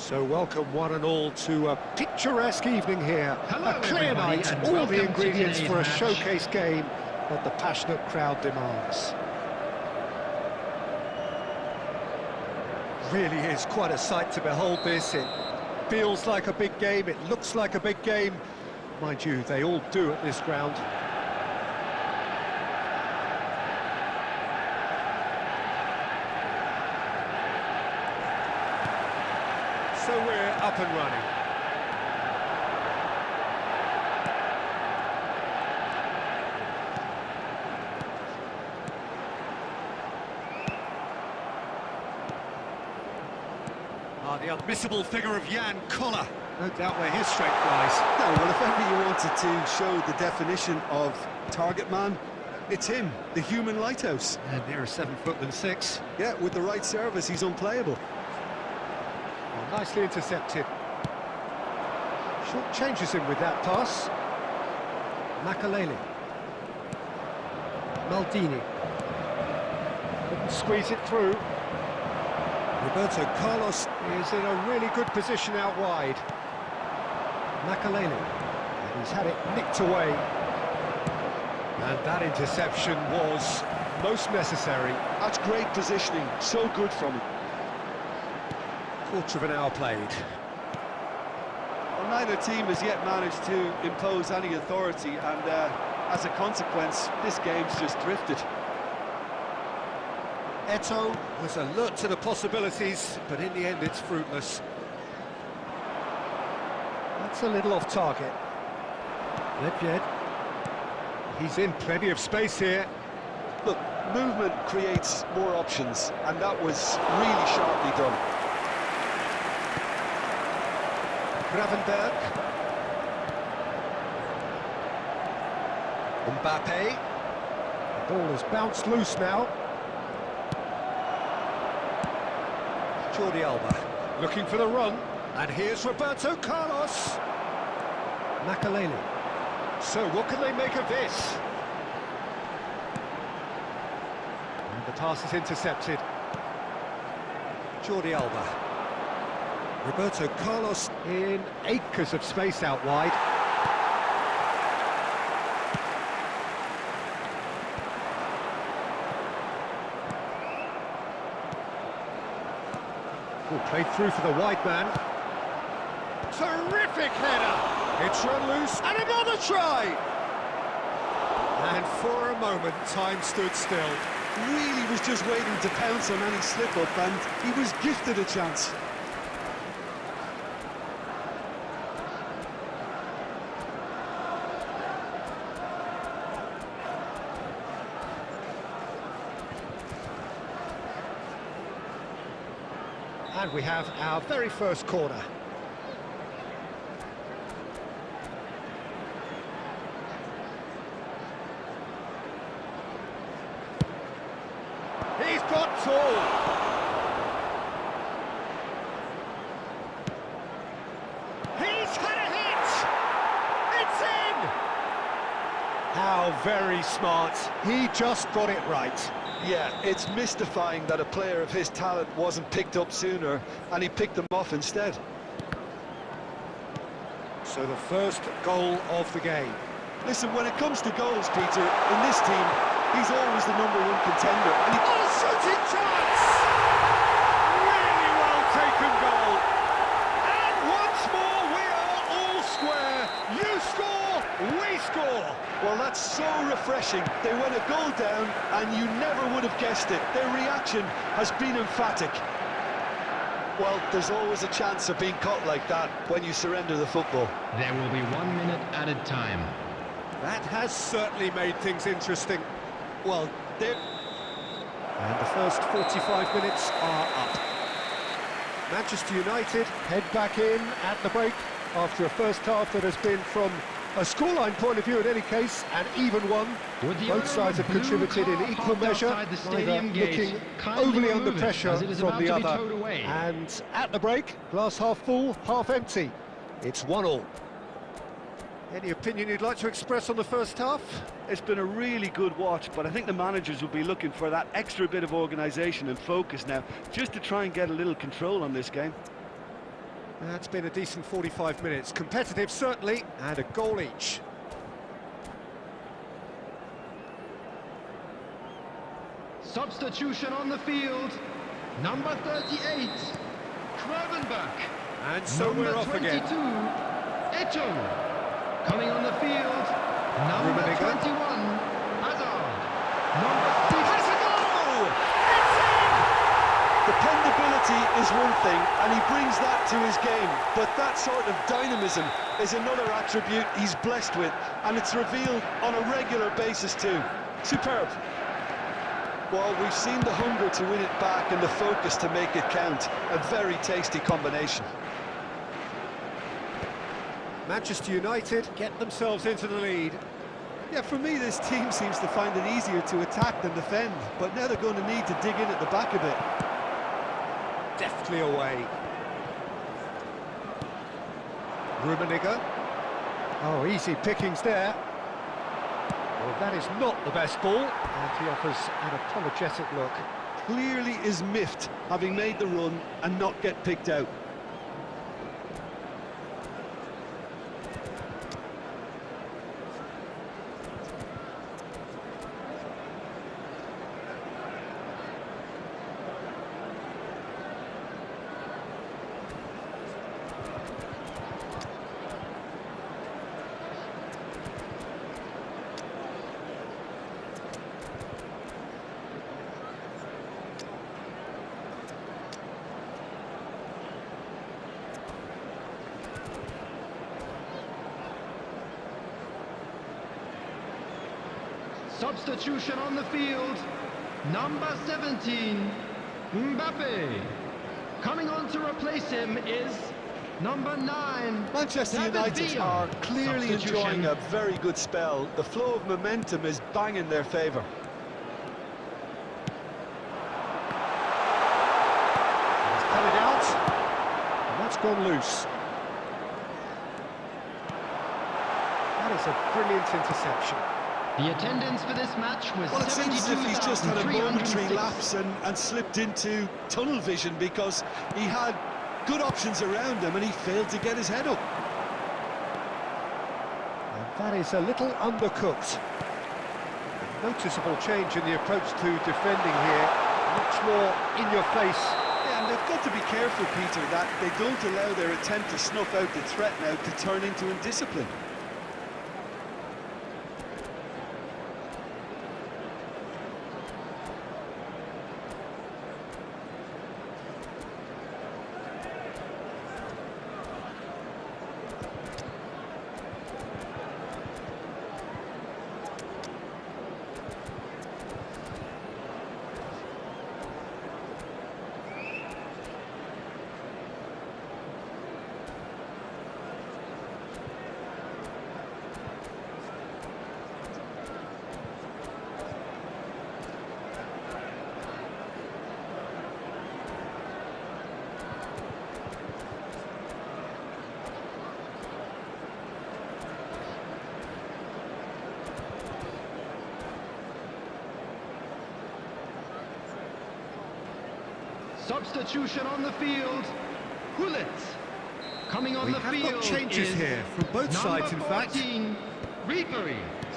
So welcome one and all to a picturesque evening here. Hello, a clear night, all the ingredients for a match. showcase game that the passionate crowd demands. Really is quite a sight to behold this. It feels like a big game, it looks like a big game. Mind you, they all do at this ground. So we're up and running. The unmissable figure of Jan Koller. No doubt where his strength lies. No, well, if ever you wanted to show the definition of target man, it's him, the human lighthouse. And nearer 7 foot than 6. Yeah, with the right service, he's unplayable. Well, nicely intercepted. Short changes him with that pass. Makalele. Maldini. Couldn't squeeze it through. Roberto Carlos is in a really good position out wide. Makalele. And he's had it nicked away. And that interception was most necessary. That's great positioning, so good from him. Quarter of an hour played. Well, neither team has yet managed to impose any authority, and as a consequence, this game's just drifted. Eto'o was alert to the possibilities, but in the end it's fruitless. That's a little off target. Lepjed. He's in plenty of space here. Look, movement creates more options, and that was really sharply done. Gravenberg. Mbappe. The ball has bounced loose now. Jordi Alba looking for the run, and here's Roberto Carlos. Makalele. So what can they make of this? And the pass is intercepted. Jordi Alba. Roberto Carlos in acres of space out wide. Played through for the wide man. Terrific header! It's run loose, and another try! And for a moment, time stood still. Really was just waiting to pounce on any slip-up, and he was gifted a chance. And we have our very first corner. He's got tall. He's had a hit. It's in. How very smart. He just got it right. Yeah, it's mystifying that a player of his talent wasn't picked up sooner, and he picked them off instead. So the first goal of the game. Listen, when it comes to goals, Peter, in this team, he's always the #1 contender. And he... Oh, shooting chance! Really well taken goal. And once more, we are all square. You score, we score. Well, that's so refreshing. They went a goal down, and you never would have guessed it. Their reaction has been emphatic. Well, there's always a chance of being caught like that when you surrender the football. There will be 1 minute added time. That has certainly made things interesting. Well, and the first 45 minutes are up. Manchester United head back in at the break after a first half that has been, from a scoreline point of view in any case, an even one. Both sides have contributed in equal measure, neither looking overly under pressure from the other. And at the break, glass half full, half empty. It's 1-1. Any opinion you'd like to express on the first half? It's been a really good watch, but I think the managers will be looking for that extra bit of organisation and focus now, just to try and get a little control on this game. That's been a decent 45 minutes. Competitive, certainly, and a goal each. Substitution on the field. Number 38, Kravenberg. And so Number we're off 22, again. Eto. Coming on the field, number Rummenigge. 21, Hazard. Number 50. Has a goal! Dependability is one thing, and he brings that to his game, but that sort of dynamism is another attribute he's blessed with, and it's revealed on a regular basis too. Superb. Well, we've seen the hunger to win it back and the focus to make it count. A very tasty combination. Manchester United get themselves into the lead. Yeah, for me, this team seems to find it easier to attack than defend, but now they're going to need to dig in at the back a bit. Deftly away. Rummenigge. Oh, easy pickings there. Well, that is not the best ball, and he offers an apologetic look. Clearly is miffed, having made the run and not get picked out. Substitution on the field, number 17, Mbappe. Coming on to replace him is number 9, Manchester David United Villa. are clearly Substitution. enjoying a very good spell. The flow of momentum is bang in their favour. He's cut it out, and that's gone loose. That is a brilliant interception. The attendance for this match was Well, it seems as if he's just had a momentary 72,306. lapse and slipped into tunnel vision because he had good options around him and he failed to get his head up. And that is a little undercooked. A noticeable change in the approach to defending here. Much more in your face. Yeah, and they've got to be careful, Peter, that they don't allow their attempt to snuff out the threat now to turn into indiscipline. Substitution on the field, Gullit. Coming on We the have field got changes is here from both sides, in number fact. 14, Ribery.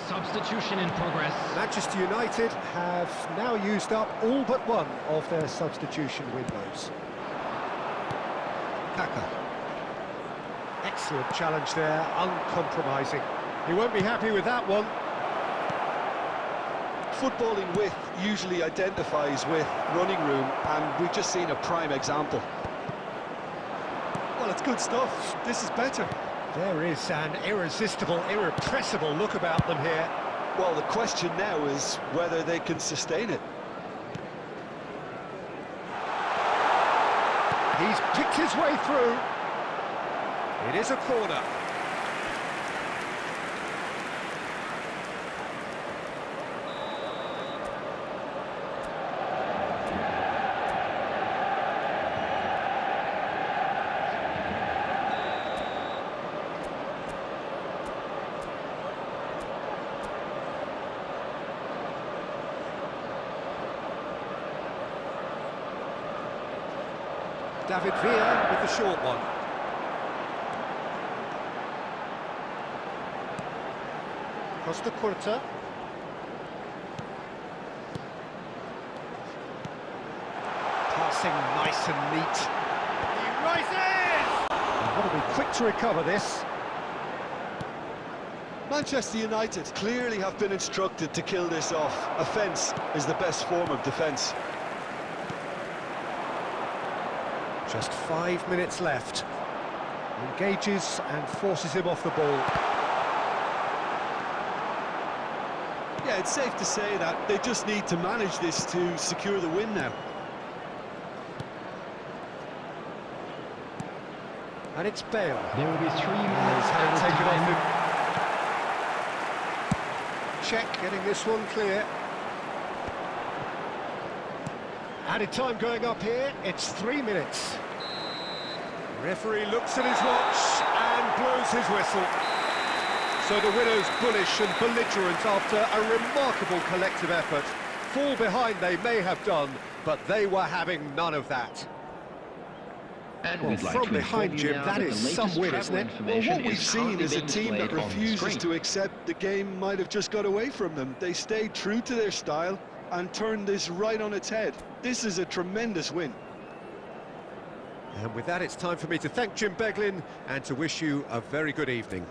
Substitution in progress. Manchester United have now used up all but one of their substitution windows. Kaka. Excellent challenge there, uncompromising. He won't be happy with that one. Footballing width usually identifies with running room, and we've just seen a prime example. Well, it's good stuff. This is better. There is an irresistible, irrepressible look about them here. Well, the question now is whether they can sustain it. He's picked his way through. It is a corner. David Villa with the short one. Costa Curta. Passing nice and neat. He rises! They've got to be quick to recover this. Manchester United clearly have been instructed to kill this off. Offence is the best form of defence. Just 5 minutes left. Engages and forces him off the ball. Yeah, it's safe to say that they just need to manage this to secure the win now. And it's Bale. There will be 3 He's minutes had it added taken off time. him. Check, getting this one clear. Added time going up here, it's 3 minutes. Referee looks at his watch and blows his whistle. So the winners bullish and belligerent after a remarkable collective effort. Fall behind they may have done, but they were having none of that. And Well, we'd like from to inform behind, you Jim, now that the is latest some win, travel isn't it? Well, information what we've is seen currently is a being team that displayed on the refuses screen. to accept the game might have just got away from them. They stayed true to their style and turned this right on its head. This is a tremendous win. And with that, it's time for me to thank Jim Beglin and to wish you a very good evening.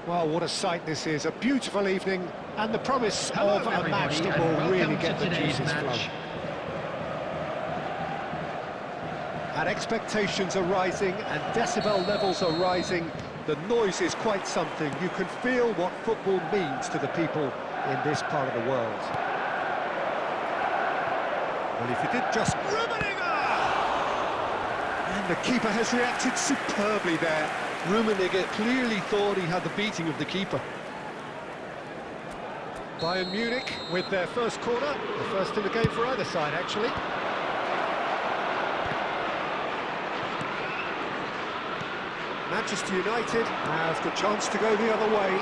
Well, what a sight this is. A beautiful evening and the promise Hello, of a match that everybody, will and really welcome get to the today's juices match. flowing. And expectations are rising and decibel levels are rising. The noise is quite something. You can feel what football means to the people in this part of the world. Well, if you did just... And the keeper has reacted superbly there. Rummenigge clearly thought he had the beating of the keeper. Bayern Munich with their first corner, the first in the game for either side, actually. Manchester United have the chance to go the other way.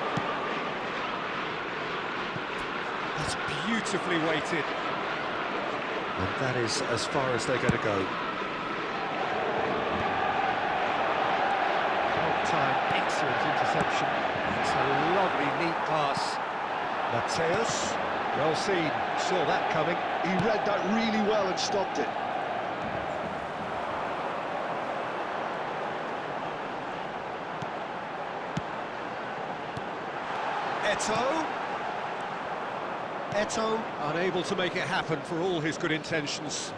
That's beautifully weighted. And that is as far as they're going to go. Time, excellent interception. It's a lovely, neat pass. Mateus, well seen, saw that coming. He read that really well and stopped it. Eto'o, unable to make it happen for all his good intentions.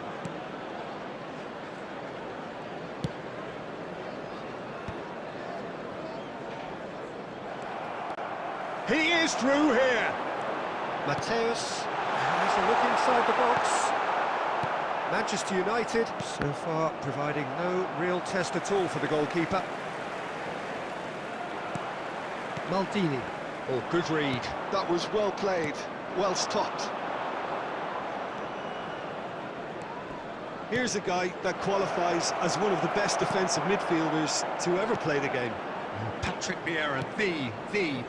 He is through here. Mateus has a look inside the box. Manchester United, so far, providing no real test at all for the goalkeeper. Maldini. Oh, good read. That was well played, well stopped. Here's a guy that qualifies as one of the best defensive midfielders to ever play the game. Patrick Vieira, the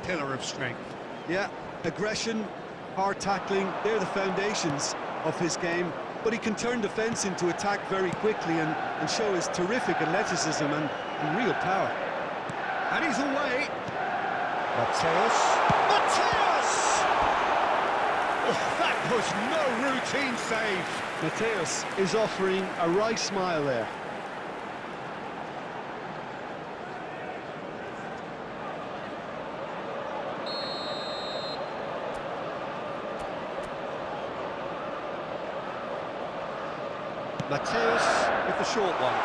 pillar of strength. Yeah, aggression, hard tackling, they're the foundations of his game. But he can turn defence into attack very quickly and show his terrific athleticism and real power. And he's away. Mateus! Oh, that was no routine save. Mateus is offering a wry smile there. Mateus with the short one.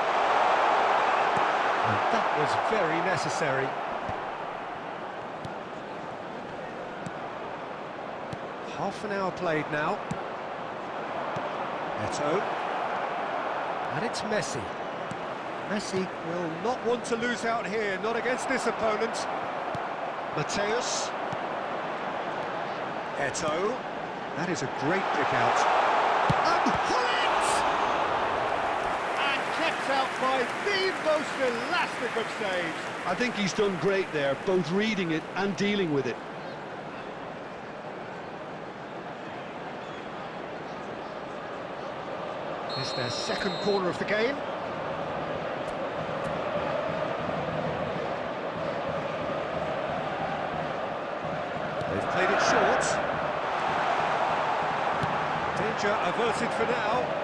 And that was very necessary. Half an hour played now. Eto'o. And it's Messi. Messi will not want to lose out here, not against this opponent. Mateus. Eto'o. That is a great pick out. And out by the most elastic of saves. I think he's done great there, both reading it and dealing with it. It's their second corner of the game. They've played it short. Danger averted for now.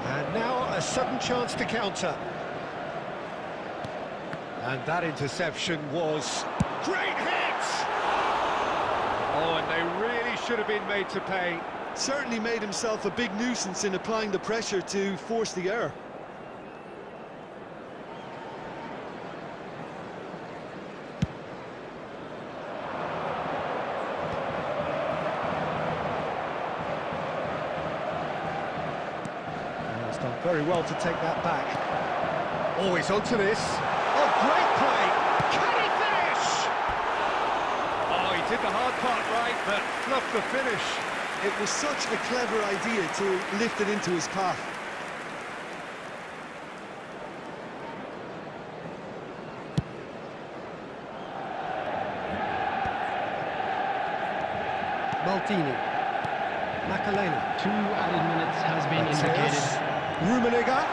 And now a sudden chance to counter. And that interception was great hit! Oh, and they really should have been made to pay. Certainly made himself a big nuisance in applying the pressure to force the error. Done very well to take that back. Always onto this. Oh, great play! Can he finish? Oh, he did the hard part right, but fluffed the finish. It was such a clever idea to lift it into his path. Maldini. Makalena. 2 added minutes has been indicated. Rummenigge.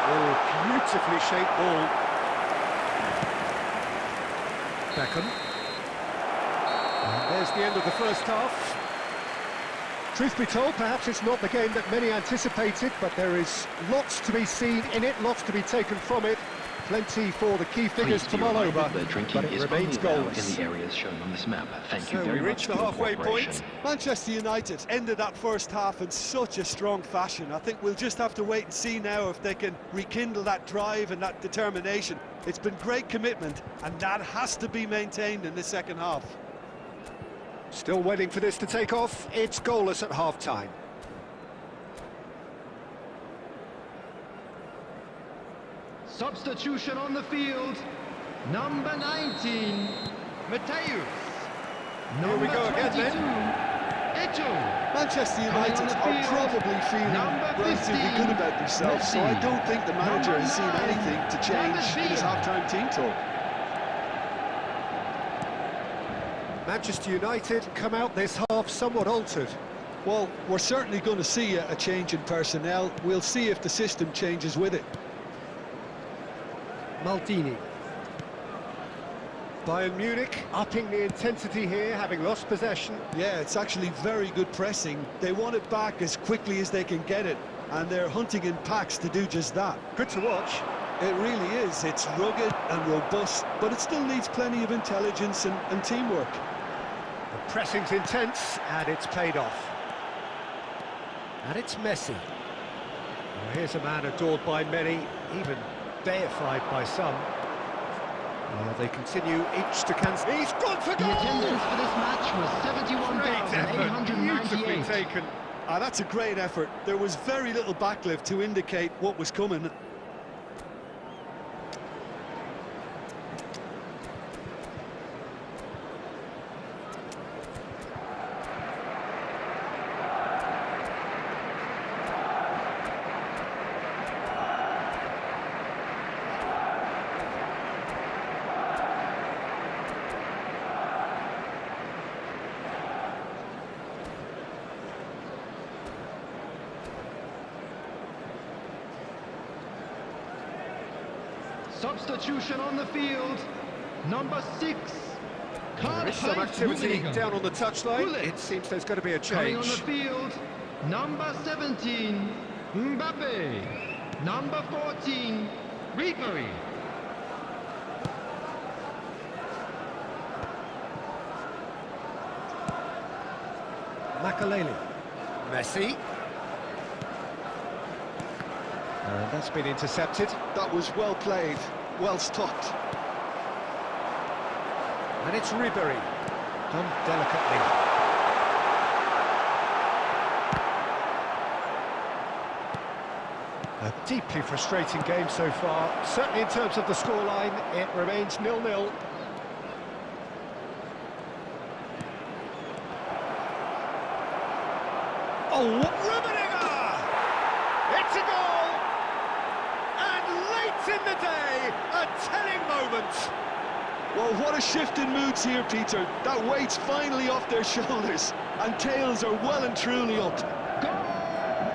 Oh, beautifully shaped ball. Beckham. And there's the end of the first half. Truth be told, perhaps it's not the game that many anticipated, but there is lots to be seen in it, lots to be taken from it. Plenty for the key figures Please to be mull over, reminded that drinking but it is remains only allowed goalless. in the areas shown on this map. Thank you So very we much reached for the your halfway cooperation. point. Manchester United ended that first half in such a strong fashion. I think we'll just have to wait and see now if they can rekindle that drive and that determination. It's been great commitment, and that has to be maintained in the second half. Still waiting for this to take off. It's goalless at half-time. Substitution on the field. Number 19, Mateus. Here we go again, then. Eto. Manchester Coming on United the are field, probably feeling number relatively 15, good about themselves, so I don't think the manager Number has seen 9, anything to change in his David half-time team talk. Manchester United come out this half somewhat altered. Well, we're certainly going to see a change in personnel. We'll see if the system changes with it. Maldini. Bayern Munich upping the intensity here, having lost possession. Yeah, it's actually very good pressing. They want it back as quickly as they can get it, and they're hunting in packs to do just that. Good to watch. It really is. It's rugged and robust, but it still needs plenty of intelligence and teamwork. The pressing's intense, and it's paid off. And it's Messi. Well, here's a man adored by many, even deified by some. They continue each to cancel. He's gone for The goal! attendance for this match was Great effort, beautifully 71,898. taken. That's a great effort. There was very little backlift to indicate what was coming. Substitution on the field. Number 6. There is some activity down on the touchline. Gullit. It seems there's going to be a Coming on the change. field. Number 17, Mbappe. Number 14, Ribery. Makaleli. Messi. And that's been intercepted. That was well played, well stopped. And it's Ribery. Done delicately. A deeply frustrating game so far. Certainly in terms of the scoreline, it remains 0-0. Oh, Rummenigge! It's a goal! And late in the day, a telling moment. Well, what a shift in moods here, Peter. That weight's finally off their shoulders, and tails are well and truly up.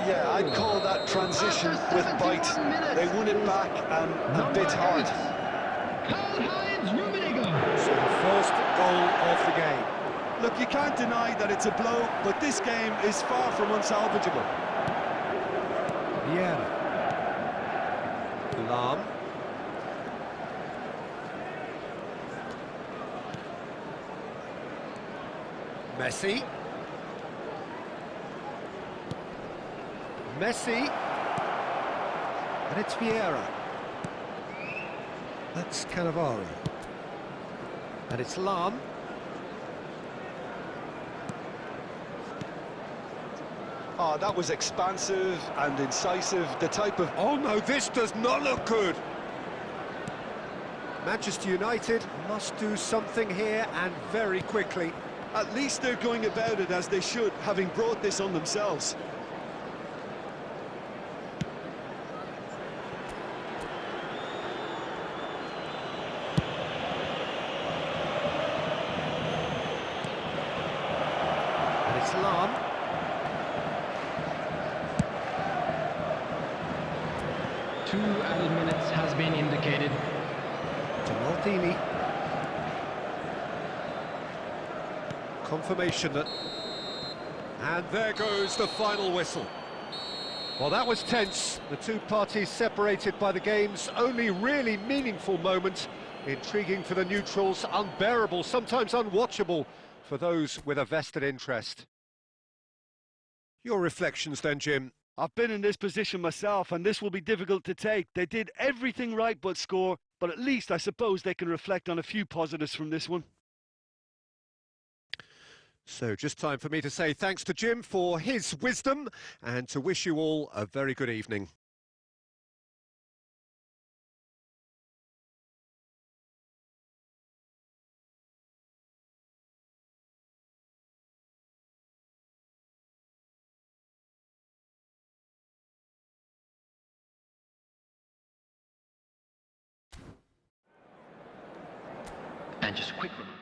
Yeah, I'd call that transition with bite. They won it back and a bit hard. Karl-Heinz Rummenigge. So the first goal of the game. Look, you can't deny that it's a blow, but this game is far from unsalvageable. Vieira. Lam. Messi. Messi. And it's Vieira. That's Cannavaro. And it's Lam. Oh, that was expansive and incisive, the type of... Oh no, this does not look good. Manchester United must do something here, and very quickly. At least they're going about it as they should, having brought this on themselves. And it's Lam. Two added minutes has been indicated. To Maldini. Confirmation that... And there goes the final whistle. Well, that was tense. The two parties separated by the game's only really meaningful moment. Intriguing for the neutrals, unbearable, sometimes unwatchable for those with a vested interest. Your reflections then, Jim? I've been in this position myself, and this will be difficult to take. They did everything right but score, but at least I suppose they can reflect on a few positives from this one. So just time for me to say thanks to Jim for his wisdom and to wish you all a very good evening. And just a quick reminder.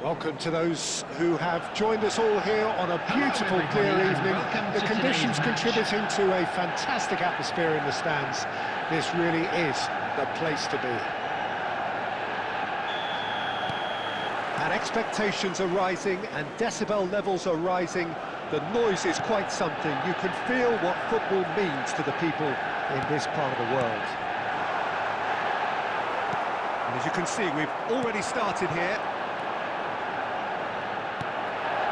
Welcome to those who have joined us all here on a beautiful, clear evening. The conditions contributing to a fantastic atmosphere in the stands. This really is the place to be. And expectations are rising and decibel levels are rising. The noise is quite something. You can feel what football means to the people in this part of the world. And as you can see, we've already started here.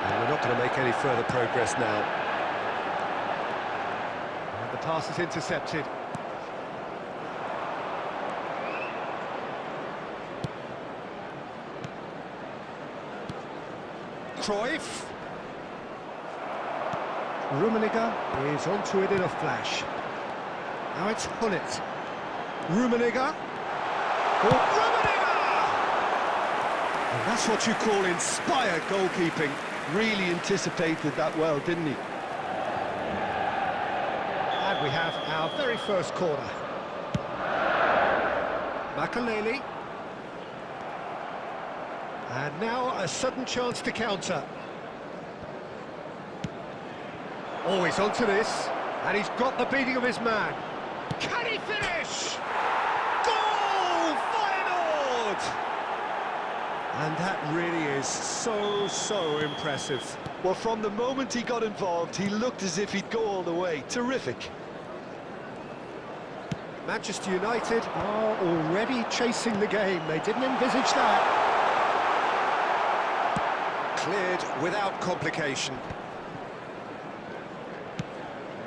And we're not going to make any further progress now. And the pass is intercepted. Cruyff. Rummenigge is onto it in a flash. Now it's Gullit. Rummenigge. Oh, Rummenigge! And that's what you call inspired goalkeeping. Really anticipated that well, didn't he? And we have our very first corner. Makaleli. And now a sudden chance to counter. Oh, he's onto this, and he's got the beating of his man. Can he finish? Goal! Feyenoord! And that really is so impressive. Well, from the moment he got involved, he looked as if he'd go all the way. Terrific. Manchester United are already chasing the game. They didn't envisage that. Cleared without complication.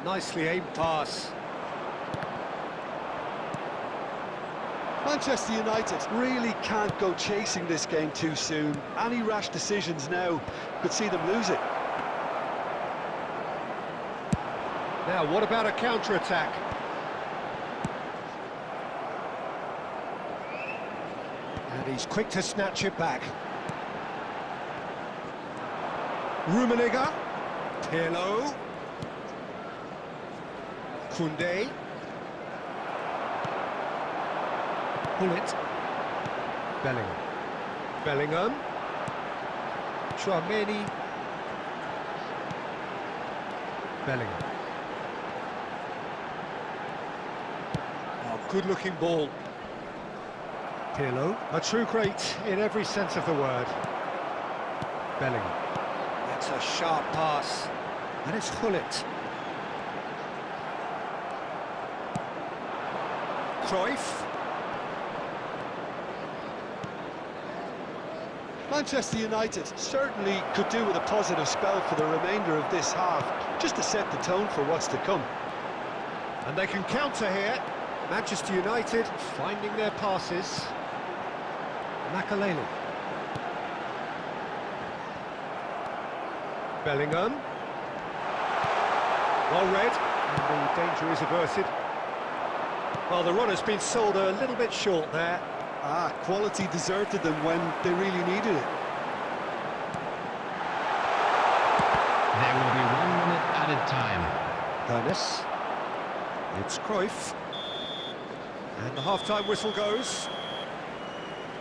Nicely aimed pass. Manchester United really can't go chasing this game too soon. Any rash decisions now could see them lose it. Now, what about a counter-attack? And he's quick to snatch it back. Rummenigge. Pirlo. Koundé. Gullit. Bellingham. Chouameni. Bellingham. Oh, good-looking ball. Pirlo. A true great in every sense of the word. Bellingham. That's a sharp pass. And it's Gullit. Cruyff. Manchester United certainly could do with a positive spell for the remainder of this half, just to set the tone for what's to come. And they can counter here. Manchester United finding their passes. Makalele. Bellingham. Well read, and the danger is averted. Well, the run has been sold a little bit short there. Quality deserted them when they really needed it. There will be 1 minute added time. Ernest. It's Cruyff. And the half-time whistle goes.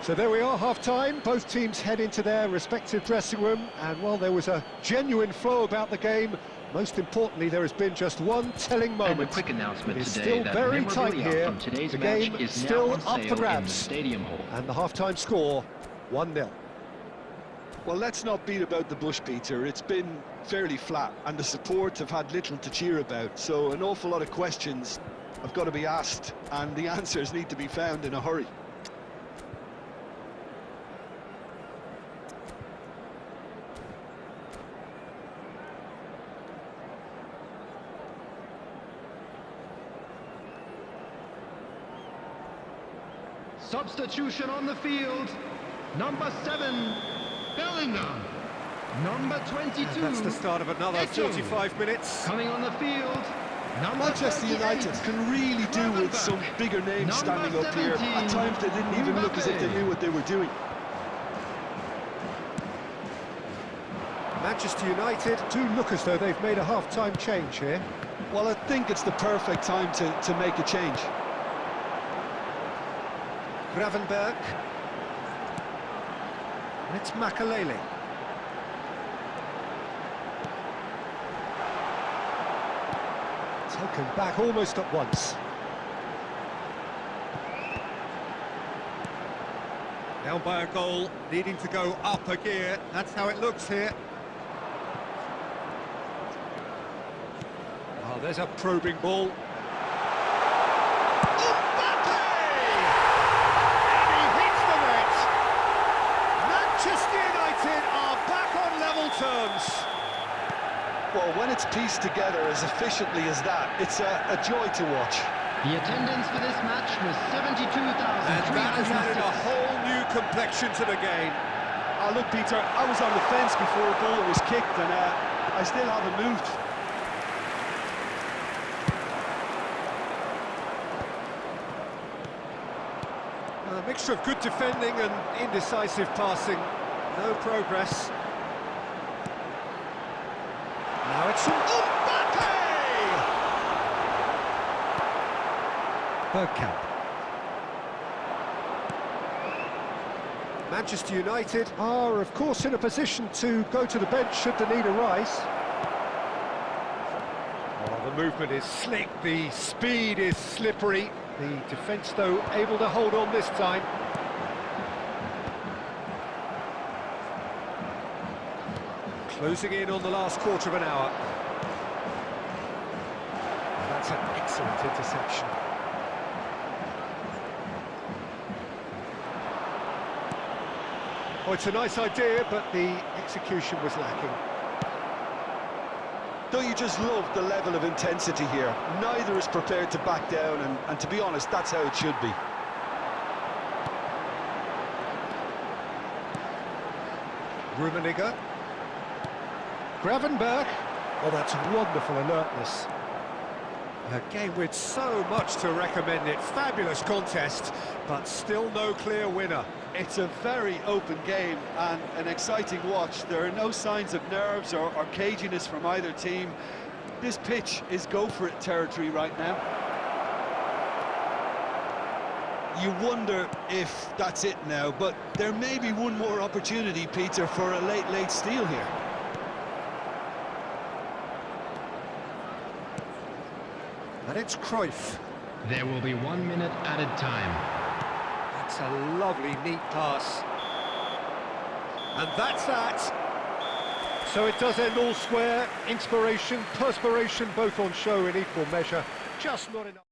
So there we are, half-time. Both teams head into their respective dressing room. And while there was a genuine flow about the game, most importantly, there has been just one telling moment. And a quick announcement it's today still that very tight here. From today's the match game is still now on up sale for in grabs. the stadium hall. And the half-time score, 1-0. Well, let's not beat about the bush, Peter. It's been fairly flat, and the support have had little to cheer about. So an awful lot of questions have got to be asked, and the answers need to be found in a hurry. Substitution on the field. Number 7, Bellingham. Number 22. And that's the start of another Eto. 45 minutes. Coming on the field. Number Manchester 38, United can really do with some bigger names standing up here. At times they didn't even look as if they knew what they were doing. Manchester United do look as though they've made a half-time change here. Well, I think it's the perfect time to make a change. Gravenberg. And it's Makalele. Taken back almost at once. Down by a goal, needing to go up a gear. That's how it looks here. Oh, there's a probing ball. Manchester United are back on level terms. Well, when it's pieced together as efficiently as that, it's a joy to watch. The attendance for this match was 72,306. And that has added a whole new complexion to the game. Look, Peter, I was on the fence before a goal was kicked, and I still haven't moved. A mixture of good defending and indecisive passing. No progress. Now it's Mbappe! Bergkamp. Manchester United are, of course, in a position to go to the bench should the need arise. Oh, the movement is slick, the speed is slippery. The defence, though, able to hold on this time. Closing in on the last quarter of an hour. That's an excellent interception. Oh, it's a nice idea, but the execution was lacking. Don't you just love the level of intensity here? Neither is prepared to back down, and to be honest, that's how it should be. Rummenigge. Gravenberg. Oh, that's wonderful alertness. A game with so much to recommend it. Fabulous contest, but still no clear winner. It's a very open game and an exciting watch. There are no signs of nerves or caginess from either team. This pitch is go-for-it territory right now. You wonder if that's it now, but there may be one more opportunity, Peter, for a late steal here. And it's Cruyff. There will be 1 minute added time. That's a lovely, neat pass. And that's that. So it does end all square. Inspiration, perspiration, both on show in equal measure. Just not enough.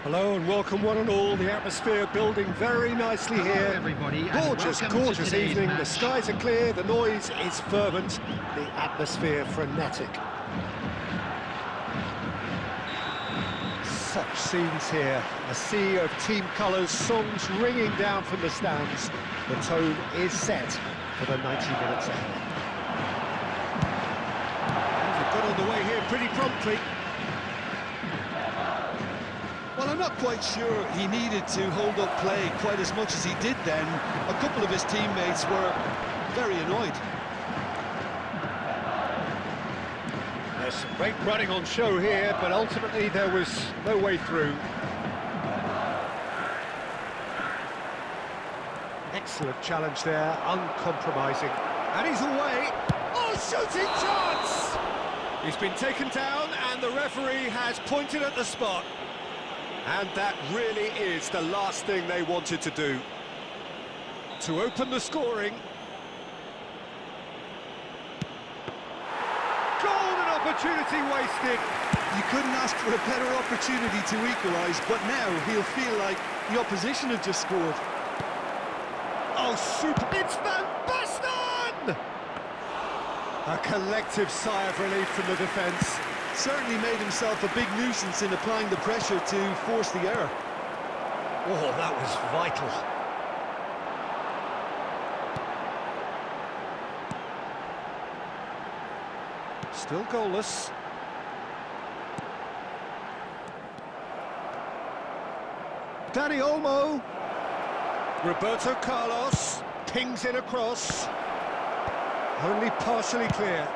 Hello and welcome one and all. The atmosphere building very nicely here. Everybody, and Gorgeous, welcome to gorgeous today's evening. match. The skies are clear, the noise is fervent, the atmosphere frenetic. Such scenes here. A sea of team colours, songs ringing down from the stands. The tone is set for the 90 minutes ahead. And we've got on the way here pretty promptly. Well, I'm not quite sure he needed to hold up play quite as much as he did then. A couple of his teammates were very annoyed. There's some great running on show here, but ultimately there was no way through. Excellent challenge there, uncompromising. And he's away. Oh, shooting chance! He's been taken down and the referee has pointed at the spot. And that really is the last thing they wanted to do. To open the scoring. Golden opportunity wasted. You couldn't ask for a better opportunity to equalise, but now he'll feel like the opposition have just scored. Oh, super! It's Van Basten! A collective sigh of relief from the defence. Certainly made himself a big nuisance in applying the pressure to force the error. Oh, that was vital. Still goalless. Danny Olmo. Roberto Carlos pings in across. Only partially clear.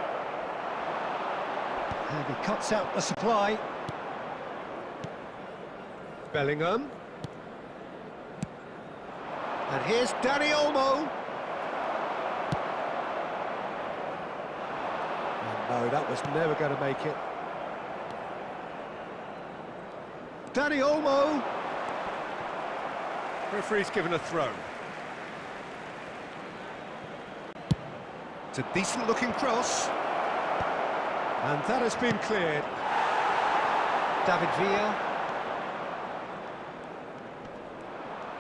And he cuts out the supply. Bellingham. And here's Dani Olmo. No, that was never going to make it. Dani Olmo. Referee's given a throw. It's a decent-looking cross. And that has been cleared. David Villa.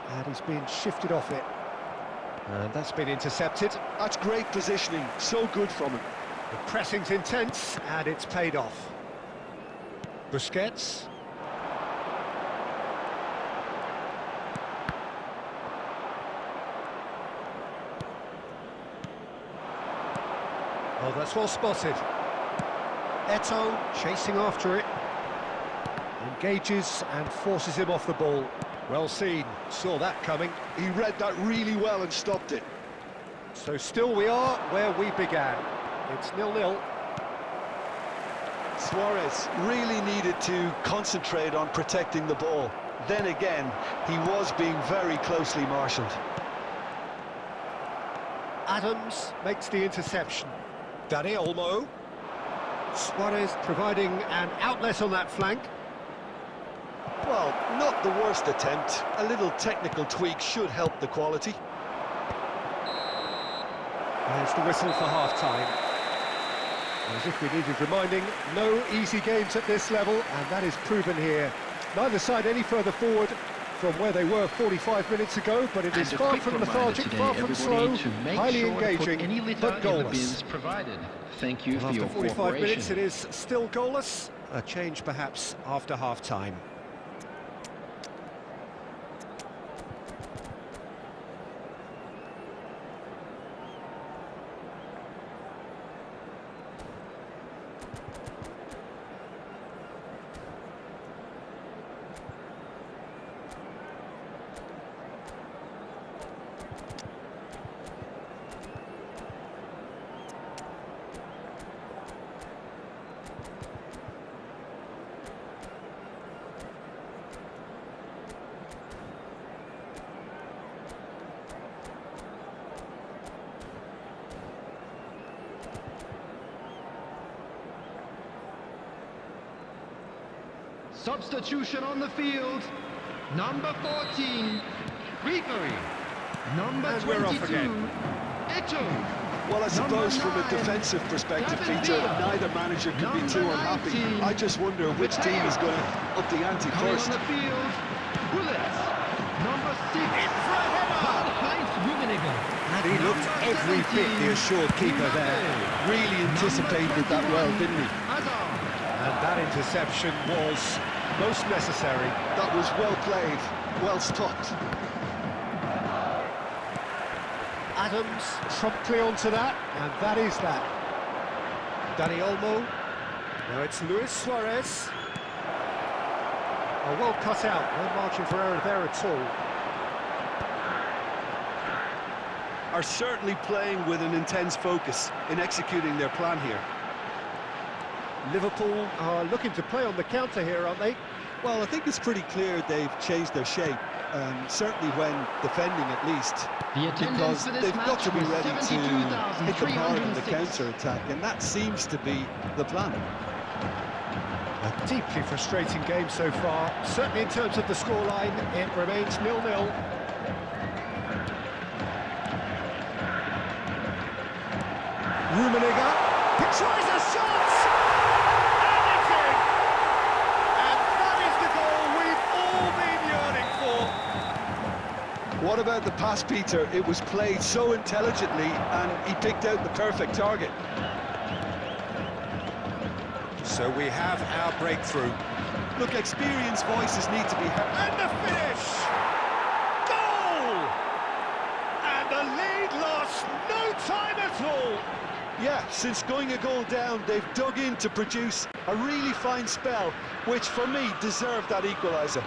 And he's been shifted off it. And that's been intercepted. That's great positioning, so good from him. The pressing's intense, and it's paid off. Busquets. Oh, that's well spotted. Eto'o chasing after it. Engages and forces him off the ball. Well seen, saw that coming. He read that really well and stopped it. So still we are where we began. It's 0-0. Suarez really needed to concentrate on protecting the ball. Then again, he was being very closely marshalled. Adams makes the interception. Dani Olmo. Suarez providing an outlet on that flank. Well, not the worst attempt. A little technical tweak should help the quality. There's the whistle for half-time. As if we needed reminding, no easy games at this level, and that is proven here. Neither side any further forward from where they were 45 minutes ago, but it is far from lethargic, far from slow, highly engaging, but goalless. Thank you for After your 45 minutes, it is still goalless. A change perhaps after half-time. Substitution on the field. Number 14, Ribery. Number And 22, we're off again. Eto'o. Well, I suppose Number from a 9, defensive perspective, David Peter, Villa. neither manager can be too Number unhappy. 19, I just wonder which team is going to up the ante Coming first. on the field, Gullit. Number 6, Karl-Heinz Rummenigge. And he looked every bit the assured keeper there. Really anticipated that well, didn't he? Hazard. And that interception was most necessary. That was well played, well stopped. Adams promptly onto that, and that is that. Dani Olmo. Now it's Luis Suarez. Oh, well cut out, no margin for error there at all. Are certainly playing with an intense focus in executing their plan here. Liverpool are looking to play on the counter here, aren't they? Well, I think it's pretty clear they've changed their shape, certainly when defending at least, The attendance because for this they've got match to be was ready to hit the mark on the 72,306. counter-attack, and that seems to be the plan. A deeply frustrating game so far. Certainly in terms of the scoreline, it remains 0-0. Rummenigge, he tries a shot! And it's in! And that is the goal we've all been yearning for. What about the pass, Peter? It was played so intelligently and he picked out the perfect target. So we have our breakthrough. Look, experienced voices need to be heard. And the finish! Goal! And the lead lost no time at all. Yeah, since going a goal down, they've dug in to produce a really fine spell, which for me deserved that equaliser.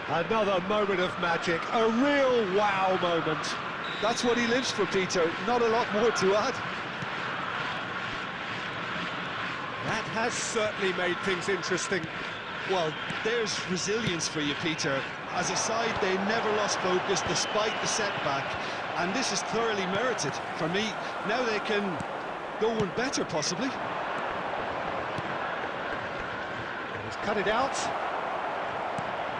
Another moment of magic, a real wow moment. That's what he lives for, Peter. Not a lot more to add. That has certainly made things interesting. Well, there's resilience for you, Peter. As a side, they never lost focus despite the setback, and this is thoroughly merited. For me, now they can go one better, possibly. He's cut it out.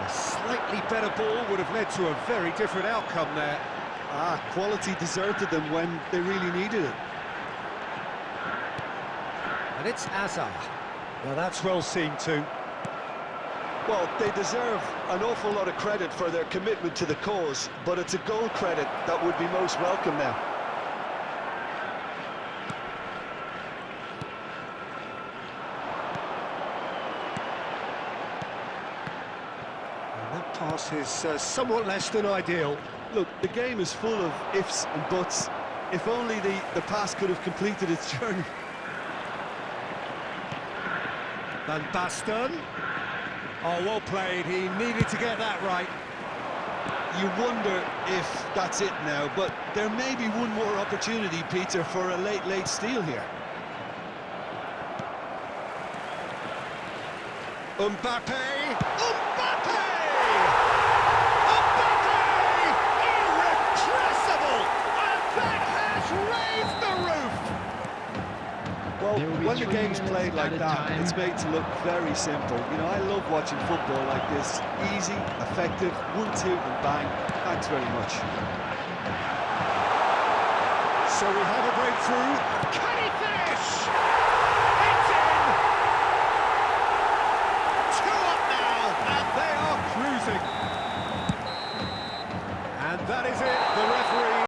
A slightly better ball would have led to a very different outcome there. Quality deserted them when they really needed it. And it's Azar. Well, that's well seen too. Well, they deserve an awful lot of credit for their commitment to the cause, but it's a goal credit that would be most welcome now. And that pass is somewhat less than ideal. Look, the game is full of ifs and buts. If only the pass could have completed its journey. Van Basten. Oh, well played. He needed to get that right. You wonder if that's it now, but there may be one more opportunity, Peter, for a late steal here. Mbappe! Mbappe! Irrepressible! And that has raised the roof! Well, There will be when the 3 game's minutes played like added that, time. it's made to look very simple. You know, I love watching football like this. Easy, effective, 1-2 and bang. Thanks very much. So we have a breakthrough.